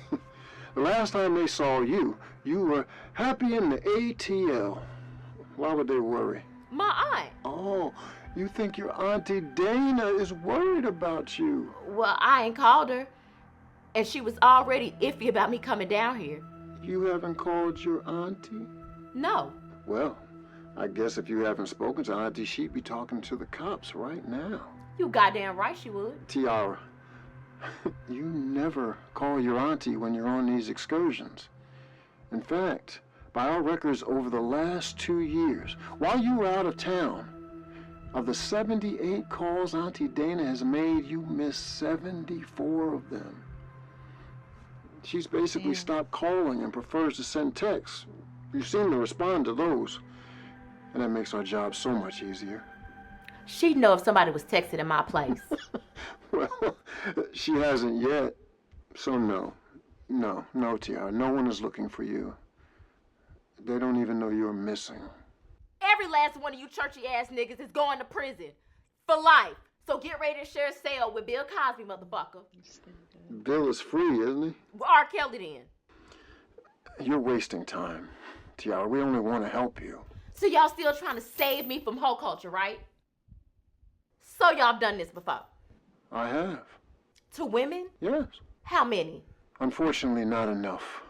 The last time they saw you, you were happy in the ATL. Why would they worry? My aunt. Oh, You think your Auntie Dana is worried about you. Well, I ain't called her. And she was already iffy about me coming down here. You haven't called your auntie? No. Well, I guess if you haven't spoken to Auntie, she'd be talking to the cops right now. You goddamn right she would. Tiara, you never call your auntie when you're on these excursions. In fact, by our records over the last 2 years, while you were out of town, of the 78 calls Auntie Dana has made, you missed 74 of them. She's basically stopped calling and prefers to send texts. You seem to respond to those, and that makes our job so much easier. She'd know if somebody was texting in my place. Well, she hasn't yet, so no, Tiara. No one is looking for you. They don't even know you're missing. Every last one of you churchy ass niggas is going to prison for life. So get ready to share a cell with Bill Cosby, motherfucker. Bill is free, isn't he? R. Kelly then. You're wasting time, Tiara. We only want to help you. So y'all still trying to save me from hoe culture, right? So y'all done this before? I have. To women? Yes. How many? Unfortunately, not enough.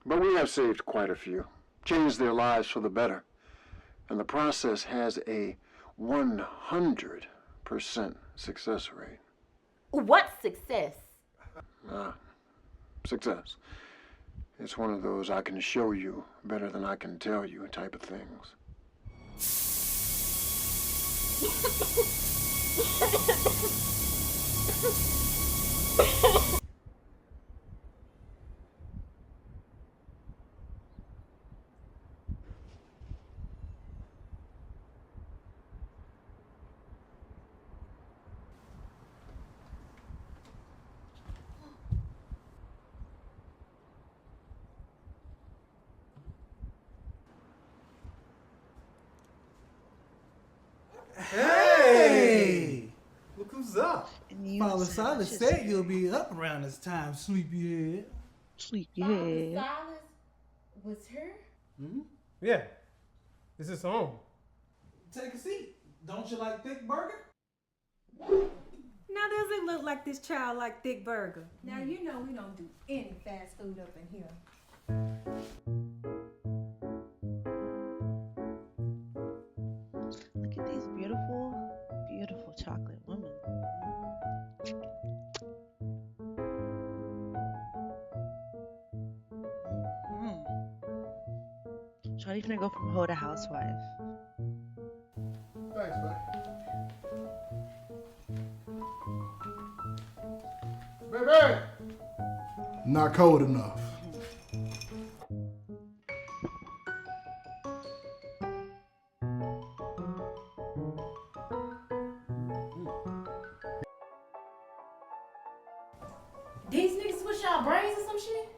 But we have saved quite a few. Changed their lives for the better. And the process has a 100% success rate. What success? Success. It's one of those I can show you better than I can tell you type of things. Hey! Look who's up. Father Silas said you'll be up around this time, sleepyhead. Sleepyhead. Silas was her? Mm-hmm. Yeah. This is home. Take a seat. Don't you like thick burger? Now does it look like this child like thick burger? Now you know we don't do any fast food up in here. Look at these beautiful, beautiful chocolate women. Shawty finna go from hoe to housewife. Thanks, man. Baby! Not cold enough. These niggas switch y'all brains or some shit?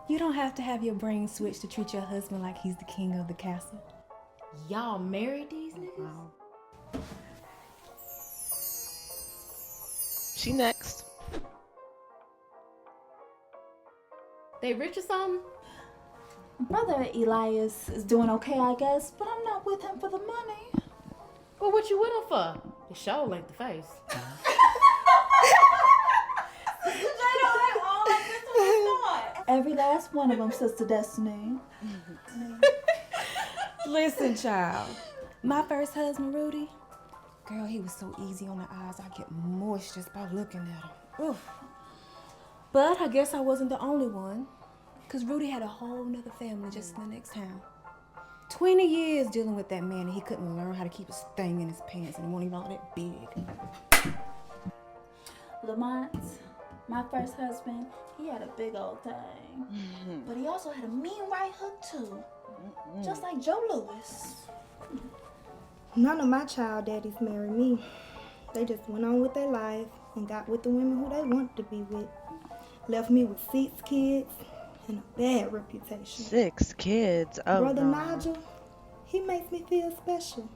You don't have to have your brain switched to treat your husband like he's the king of the castle. Y'all married these niggas? Wow. She next. They rich or something? Brother Elias is doing okay, I guess, but I'm not with him for the money. Well, what you with him for? It sure like the face. Every last one of them, Sister Destiny. Listen, child. My first husband, Rudy, girl, he was so easy on the eyes, I get moist just by looking at him. Oof. But I guess I wasn't the only one, because Rudy had a whole nother family just in the next town. 20 years dealing with that man, and he couldn't learn how to keep his thing in his pants, and he wasn't even all that big. Lamont, my first husband, he had a big old thing. But he also had a mean right hook, too. Just like Joe Louis. None of my child daddies married me. They just went on with their life and got with the women who they wanted to be with. Left me with 6 kids and a bad reputation. 6 kids? Oh, Brother no. Nigel, he makes me feel special.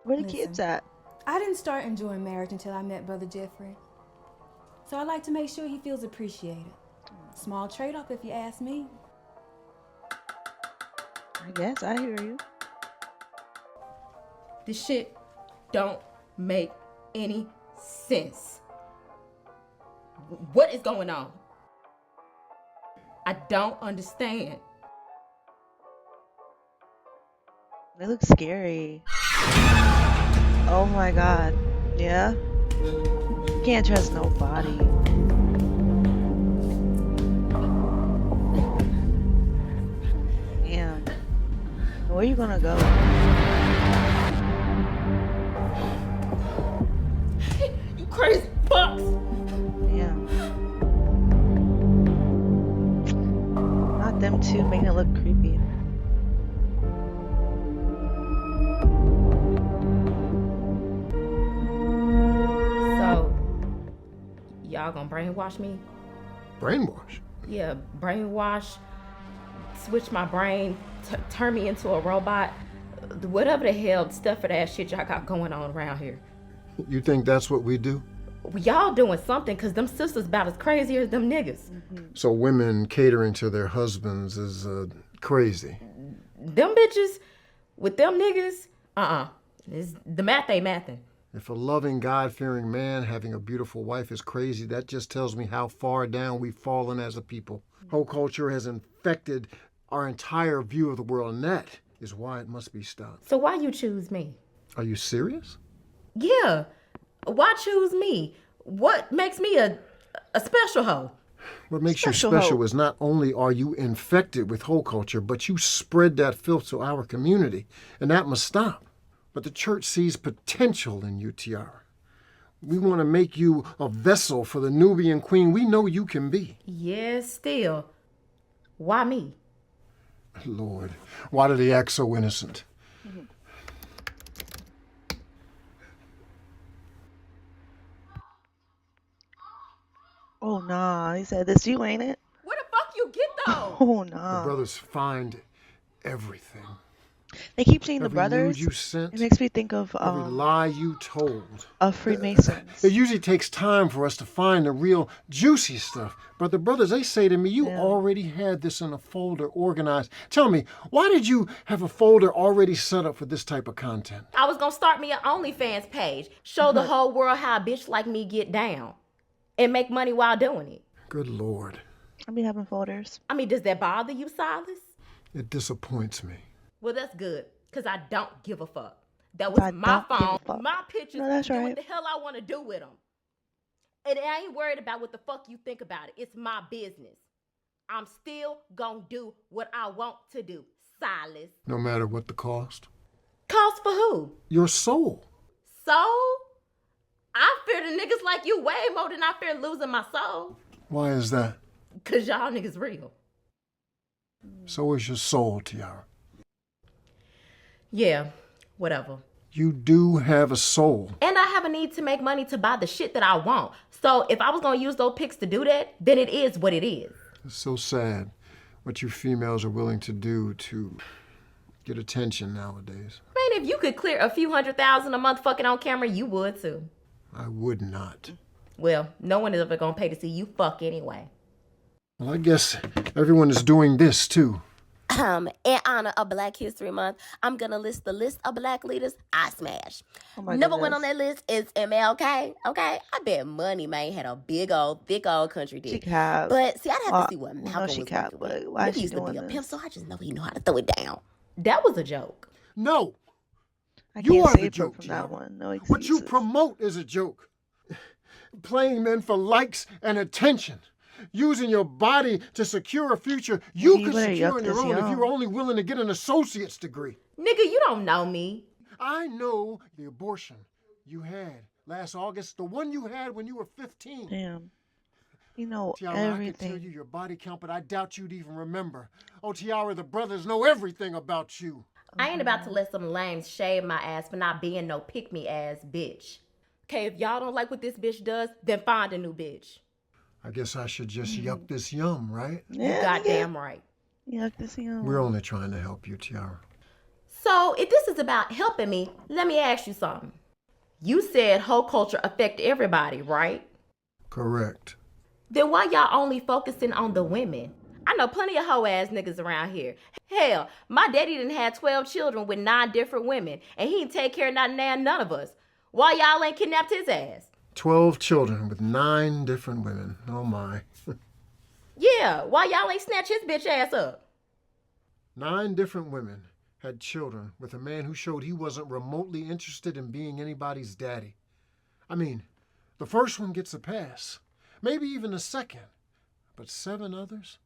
Where the kids at? I didn't start enjoying marriage until I met Brother Jeffrey. So I like to make sure he feels appreciated. Small trade-off if you ask me. I guess I hear you. This shit don't make any sense. What is going on? I don't understand. They look scary. Oh my god. Yeah? You can't trust nobody. Damn. Where are you gonna go? You crazy fucks! Yeah. Not them two making it look creepy. So, y'all gonna brainwash me? Brainwash? Yeah, brainwash, switch my brain, turn me into a robot, whatever the hell stuff of that shit y'all got going on around here. You think that's what we do? Y'all doing something, cause them sisters about as crazy as them niggas. So women catering to their husbands is crazy. Them bitches with them niggas, the math ain't mathin'. If a loving, God-fearing man having a beautiful wife is crazy, that just tells me how far down we've fallen as a people. Whole culture has infected our entire view of the world, and that is why it must be stopped. So why you choose me? Are you serious? Yeah. Why choose me? What makes me a special hoe? What makes you special is not only are you infected with whole culture, but you spread that filth to our community, and that must stop. But the church sees potential in you, Tiara. We want to make you a vessel for the Nubian queen we know you can be. Yes, still. Why me? Lord, why did he act so innocent? Oh nah, he said this you, ain't it? Where the fuck you get those? Oh nah. The brothers find everything. They keep saying the Every brothers. nude you sent, it makes me think of every lie you told. Of Freemasons. It usually takes time for us to find the real juicy stuff. But the brothers, they say to me, you already had this in a folder organized. Tell me, why did you have a folder already set up for this type of content? I was gonna start me an OnlyFans page. Show the whole world how a bitch like me get down. And make money while doing it. Good Lord. I'll be having folders. I mean, does that bother you, Silas? It disappoints me. Well, that's good, because I don't give a fuck. That was my phone, my pictures, no, that's do right. what the hell I want to do with them. And I ain't worried about what the fuck you think about it. It's my business. I'm still gonna do what I want to do, Silas. No matter what the cost? Cost for who? Your soul. Soul? I fear the niggas like you way more than I fear losing my soul. Why is that? Because y'all niggas real. So is your soul, Tiara. Yeah, whatever. You do have a soul. And I have a need to make money to buy the shit that I want. So if I was going to use those pics to do that, then it is what it is. It's so sad what you females are willing to do to get attention nowadays. Man, if you could clear a few $100,000 a month fucking on camera, you would too. I would not. Well, no one is ever going to pay to see you fuck anyway. Well, I guess everyone is doing this too. In honor of Black History Month, I'm going to list the list of black leaders I smashed. Number one on that list is MLK, okay? I bet Money Man had a big old, thick old country dick. But see, I'd have to see what Malcolm was working with. Why he used to be a pimp, so I just know he know how to throw it down. That was a joke. No. You are are the joke, from that one. No excuses. What you promote is a joke. Playing men for likes and attention. Using your body to secure a future you could secure on your own if you were only willing to get an associate's degree. Nigga, you don't know me. I know the abortion you had last August, the one you had when you were 15. Damn. You know Tiara, everything. I can tell you your body count, but I doubt you'd even remember. Oh, Tiara, the brothers know everything about you. I ain't about to let some lames shave my ass for not being no pick-me-ass bitch. Okay, if y'all don't like what this bitch does, then find a new bitch. I guess I should just yuck this yum, right? You goddamn right. Yuck this yum. We're only trying to help you, Tiara. So, if this is about helping me, let me ask you something. You said whole culture affect everybody, right? Correct. Then why y'all only focusing on the women? I know plenty of hoe-ass niggas around here. Hell, my daddy done had 12 children with 9 different women, and he didn't take care of none of us. Why y'all ain't kidnapped his ass? 12 children with 9 different women. Oh, my. Yeah, why y'all ain't snatch his bitch ass up? 9 different women had children with a man who showed he wasn't remotely interested in being anybody's daddy. I mean, the first one gets a pass, maybe even a second. But 7 others?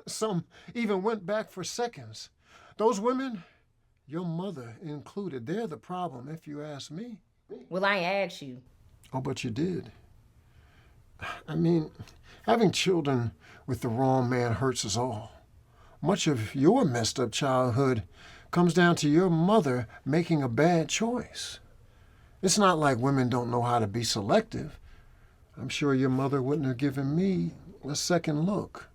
Some even went back for seconds. Those women, your mother included, they're the problem, if you ask me. Well, I ain't asked you. Oh, but you did. I mean, having children with the wrong man hurts us all. Much of your messed up childhood comes down to your mother making a bad choice. It's not like women don't know how to be selective. I'm sure your mother wouldn't have given me a second look.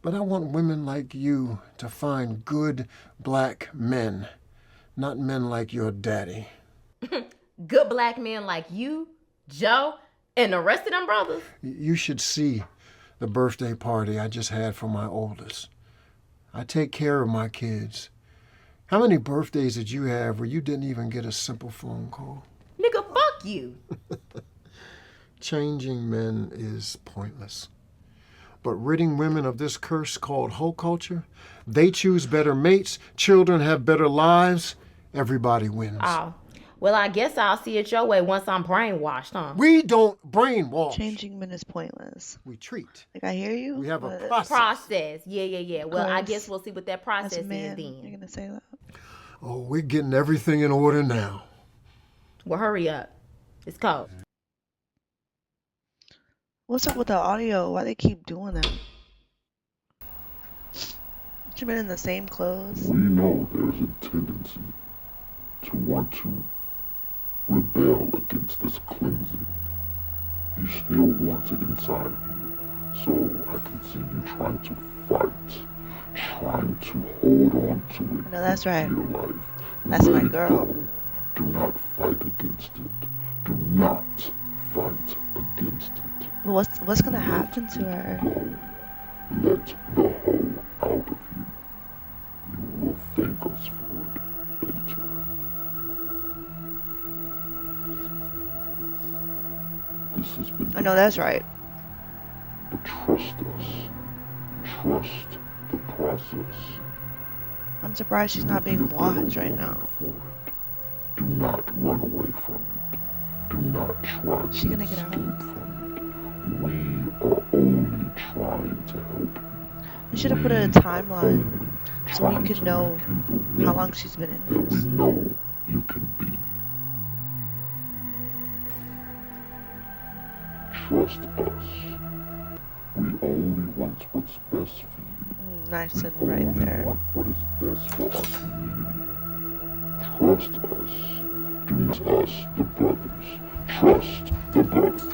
But I want women like you to find good black men, not men like your daddy. Good black men like you, Joe, and the rest of them brothers? You should see the birthday party I just had for my oldest. I take care of my kids. How many birthdays did you have where you didn't even get a simple phone call? Nigga, fuck you. Changing men is pointless. But ridding women of this curse called hoe culture, they choose better mates, children have better lives, everybody wins. Oh, well, I guess I'll see it your way once I'm brainwashed, huh? We don't brainwash. Changing men is pointless. We treat. Like, I hear you. We have a process. Yeah. Well, I guess we'll see what that process is man, then. You're going to say that? Oh, we're getting everything in order now. Well, hurry up. It's cold. What's up with the audio? Why they keep doing that? You been in the same clothes? We know there's a tendency to want to rebel against this cleansing. You still want it inside of you. So I can see you trying to fight, trying to hold on to it. No, that's right. Your life. That's Let my it girl. go. Do not fight against it. Do not fight against it. What's gonna happen to her? Go. Let the whole out of you. You will thank us for it later. This has been. I know that's right. But trust us. Trust the process. I'm surprised she's not being watched right now. Do not run away from it. Do not try to gonna get escape out? from it. We are only trying to help you. We should have put a timeline so we could know how long she's been in this. We know you can be. Trust us. We only want what's best for you. Nice and right there. Want what is best for our community. Trust us. Do not us, the brothers. Trust the brothers.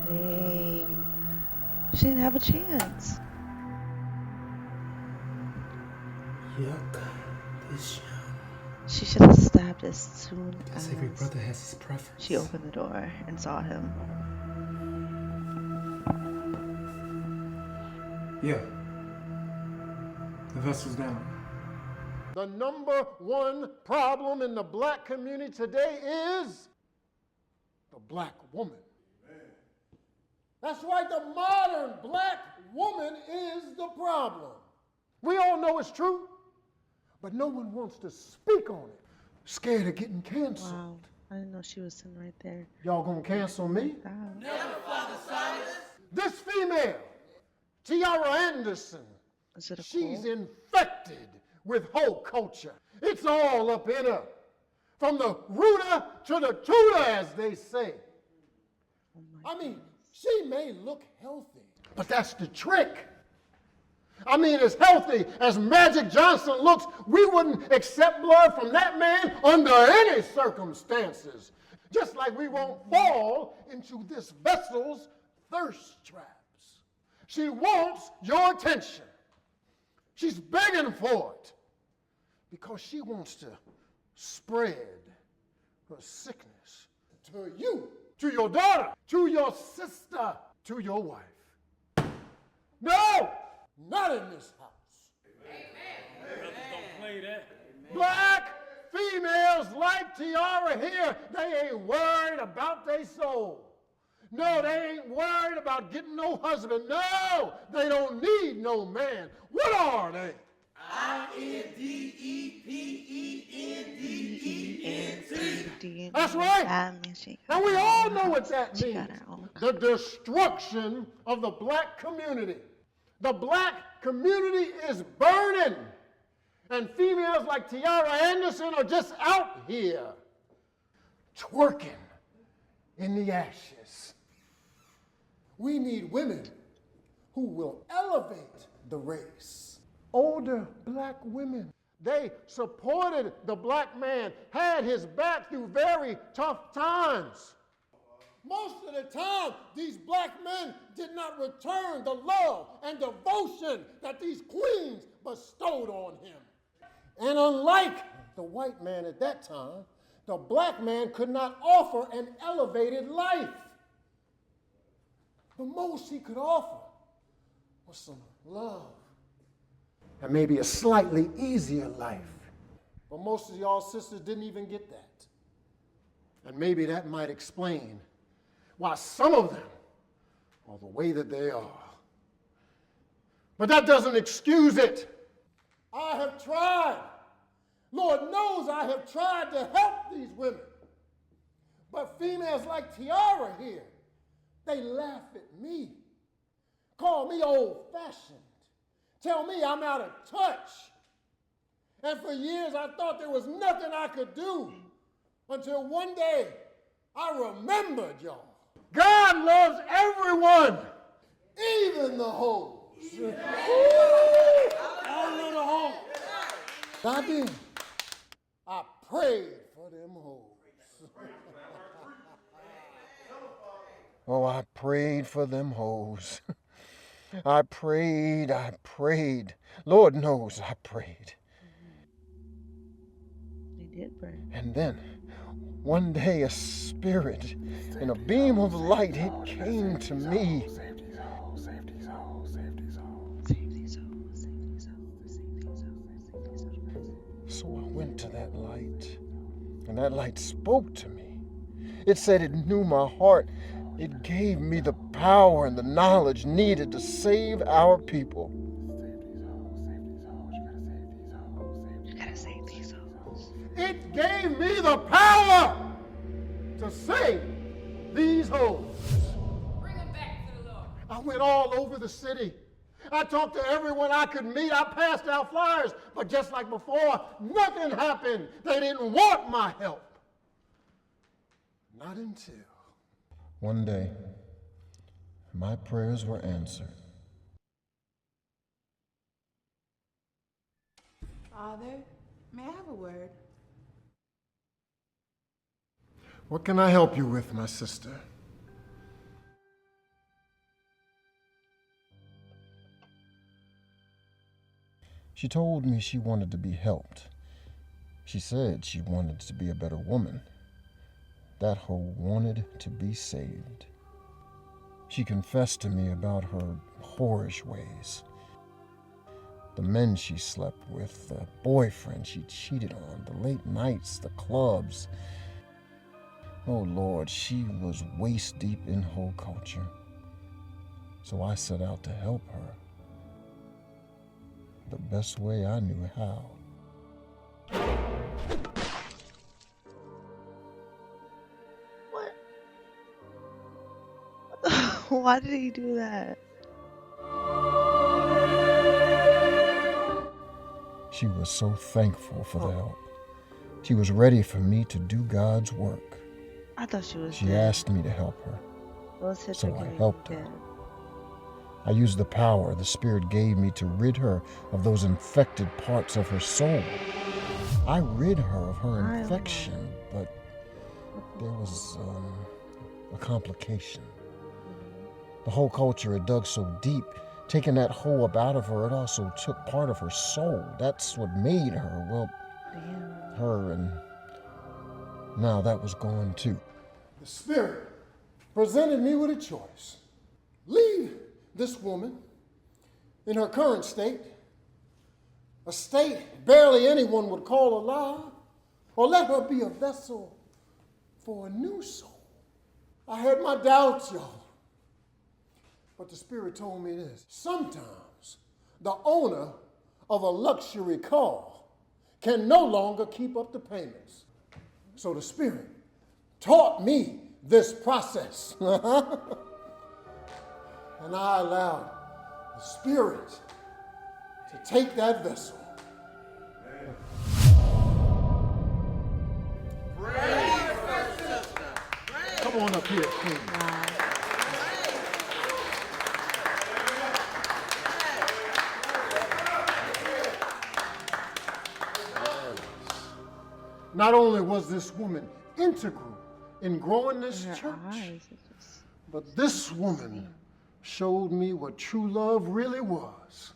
Dang. She didn't have a chance. Yuck. This show. She should have stabbed as soon Guess as every brother has his preference. she opened the door and saw him. Yeah. The vessel's down. The number one problem in the black community today is the black woman. That's right, the modern black woman is the problem. We all know it's true, but no one wants to speak on it. Scared of getting canceled. Wow. I didn't know she was sitting right there. Y'all gonna cancel me? Never, Father Silas. This female, Tiara Anderson, she's infected with hoe culture. It's all up in her. From the rooter to the tutor, as they say. I mean, she may look healthy, but that's the trick. I mean, as healthy as Magic Johnson looks, we wouldn't accept blood from that man under any circumstances. Just like we won't fall into this vessel's thirst traps. She wants your attention. She's begging for it because she wants to spread her sickness to you, to your daughter, to your sister. to your wife. No! Not in this house. Brothers don't play that. Black females like Tiara here, they ain't worried about their soul. No, they ain't worried about getting no husband. No, they don't need no man. What are they? I-N-D-E-P-E-N-D-E-N-T. That's right. And we all know what that means. The destruction of the black community. The black community is burning. And females like Tiara Anderson are just out here twerking in the ashes. We need women who will elevate the race. Older black women. They supported the black man, had his back through very tough times. Most of the time, these black men did not return the love and devotion that these queens bestowed on him. And unlike the white man at that time, the black man could not offer an elevated life. The most he could offer was some love. And maybe a slightly easier life. But most of y'all sisters didn't even get that. And maybe that might explain why some of them are the way that they are. But that doesn't excuse it. I have tried. Lord knows I have tried to help these women. But females like Tiara here, they laugh at me, call me old-fashioned, tell me I'm out of touch. And for years I thought there was nothing I could do until one day I remembered y'all. God loves everyone, even the hoes. All of the hoes. I did. I prayed for them hoes. Oh, I prayed for them hoes. I prayed. Lord knows I prayed. They did pray. And then, one day, a spirit in a beam of light, it came to me. Save these hoes, save these hoes, save these hoes. Save these hoes, save these hoes, save these hoes, save these hoes. So I went to that light, and that light spoke to me. It said it knew my heart. It gave me the power and the knowledge needed to save our people. You gotta save these hoes. It gave me the power to save these hoes. Bring them back to the Lord. I went all over the city. I talked to everyone I could meet. I passed out flyers. But just like before, nothing happened. They didn't want my help. Not until one day, my prayers were answered. Father, may I have a word? What can I help you with, my sister? She told me she wanted to be helped. She said she wanted to be a better woman. That hoe wanted to be saved. She confessed to me about her whorish ways. The men she slept with, the boyfriend she cheated on, the late nights, the clubs. Oh Lord, she was waist deep in hoe culture. So I set out to help her the best way I knew how. Why did he do that? She was so thankful for the help. She was ready for me to do God's work. I thought she was She dead. asked me to help her, Those hits so are I getting helped her. dead. I used the power the Spirit gave me to rid her of those infected parts of her soul. I rid her of her infection, but there was a complication. The whole culture had dug so deep, taking that hole up out of her, it also took part of her soul. That's what made her, well, her, and now that was gone too. The Spirit presented me with a choice. leave this woman in her current state, a state barely anyone would call alive, or let her be a vessel for a new soul. I had my doubts, y'all, but the Spirit told me this. Sometimes the owner of a luxury car can no longer keep up the payments. So the Spirit taught me this process. And I allowed the Spirit to take that vessel. Come on up here, Queen. Not only was this woman integral in growing this church, but this woman showed me what true love really was.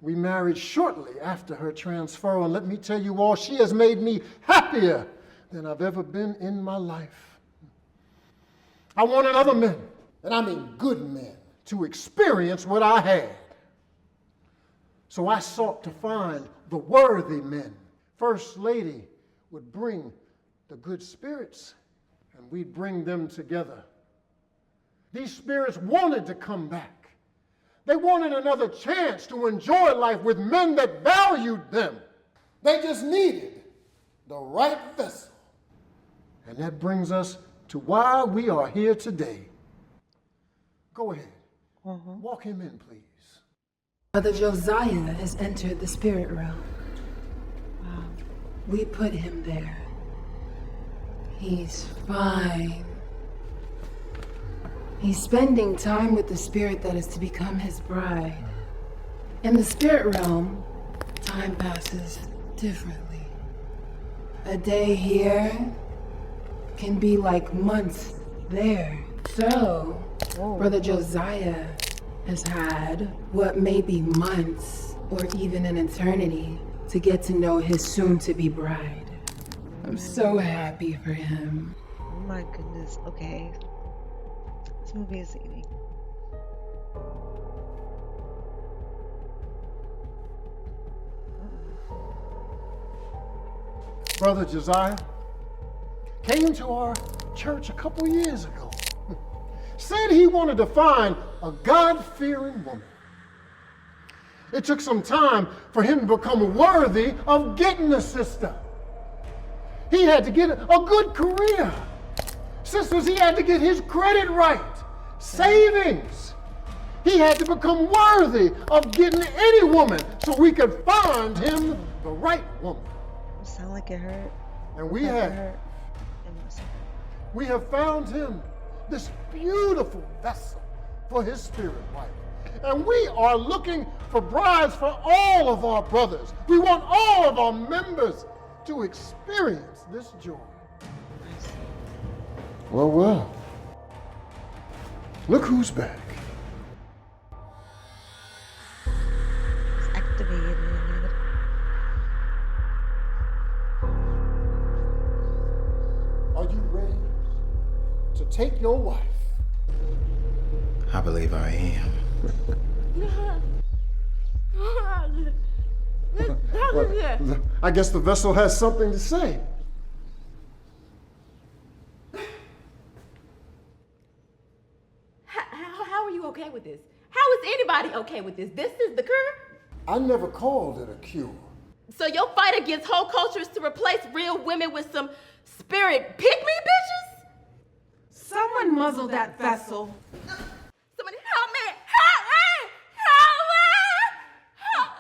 We married shortly after her transfer, and let me tell you all, she has made me happier than I've ever been in my life. I wanted other men, and I mean good men, to experience what I had. So I sought to find the worthy men. First Lady would bring the good spirits, and we'd bring them together. These spirits wanted to come back. They wanted another chance to enjoy life with men that valued them. They just needed the right vessel. And that brings us to why we are here today. Go ahead. Walk him in, please. Brother Josiah has entered the spirit realm. We put him there. He's fine. He's spending time with the spirit that is to become his bride. In the spirit realm, time passes differently. A day here can be like months there. So, Brother Josiah has had what may be months or even an eternity to get to know his soon-to-be bride. I'm so happy for him. Oh my goodness. Okay. This movie is eating. Brother Josiah came to our church a couple years ago. Said he wanted to find a God-fearing woman. It took some time for him to become worthy of getting a sister. He had to get a good career. Sisters, he had to get his credit right. Savings. He had to become worthy of getting any woman so we could find him the right woman. It sound like it hurt. And we have. We have found him this beautiful vessel for his spirit wife. And we are looking for brides for all of our brothers. We want all of our members to experience this joy. Well. Look who's back. It's activated. Are you ready to take your wife? I believe I am. Well, I guess the vessel has something to say. How are you okay with this? How is anybody okay with this? This is the cure? I never called it a cure. So your fight against whole culture is to replace real women with some spirit pygmy bitches? Someone muzzle that vessel. Somebody help me! Help me! Help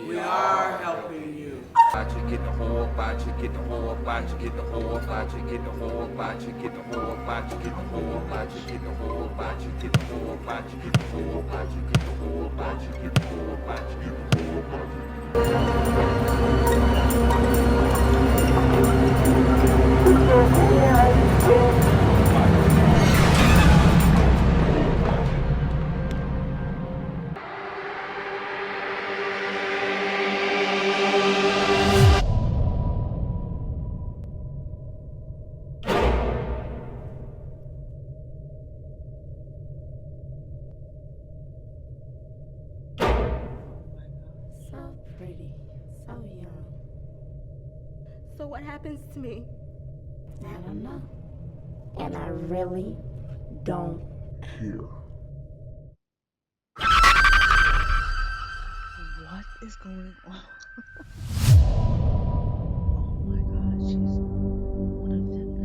me! We are helping you. Watch you get the whore, watch you get the whore, watch you get the whore, watch you get the whore, watch you get the whore, watch you get the whore, watch you get the whore, watch you get the whore, watch you get the whore, watch you get the whore, watch you get the whore, watch you get the whore, watch you So what happens to me? I don't know. And I really don't care. What is going on? Oh my God, she's one of them now.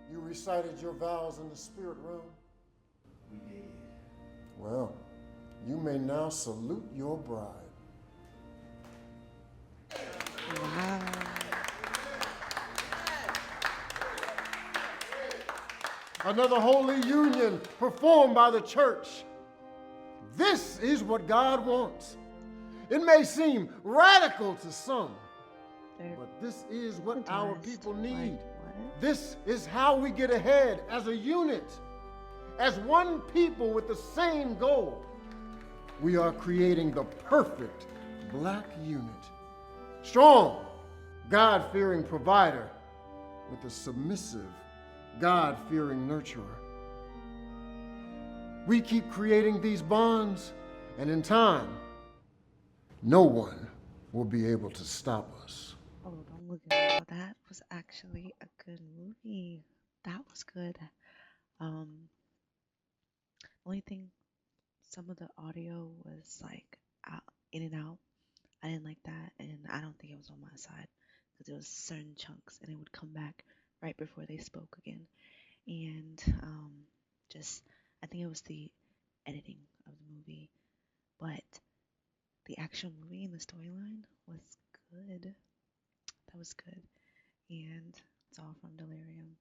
You recited your vows in the spirit realm? We did. Well, you may now salute your bride. Wow. Another holy union performed by the church. This is what God wants. It may seem radical to some, but this is what our people need. This is how we get ahead as a unit, as one people with the same goal. We are creating the perfect black unit. Strong, God-fearing provider with a submissive, God-fearing nurturer. We keep creating these bonds, and in time, no one will be able to stop us. Oh, don't look at me. That was actually a good movie. That was good. Only thing, some of the audio was like out, in and out. I didn't like that, and I don't think it was on my side because it was certain chunks, and it would come back right before they spoke again. And just, I think it was the editing of the movie, but the actual movie and the storyline was good. That was good. And it's all from Dlireum.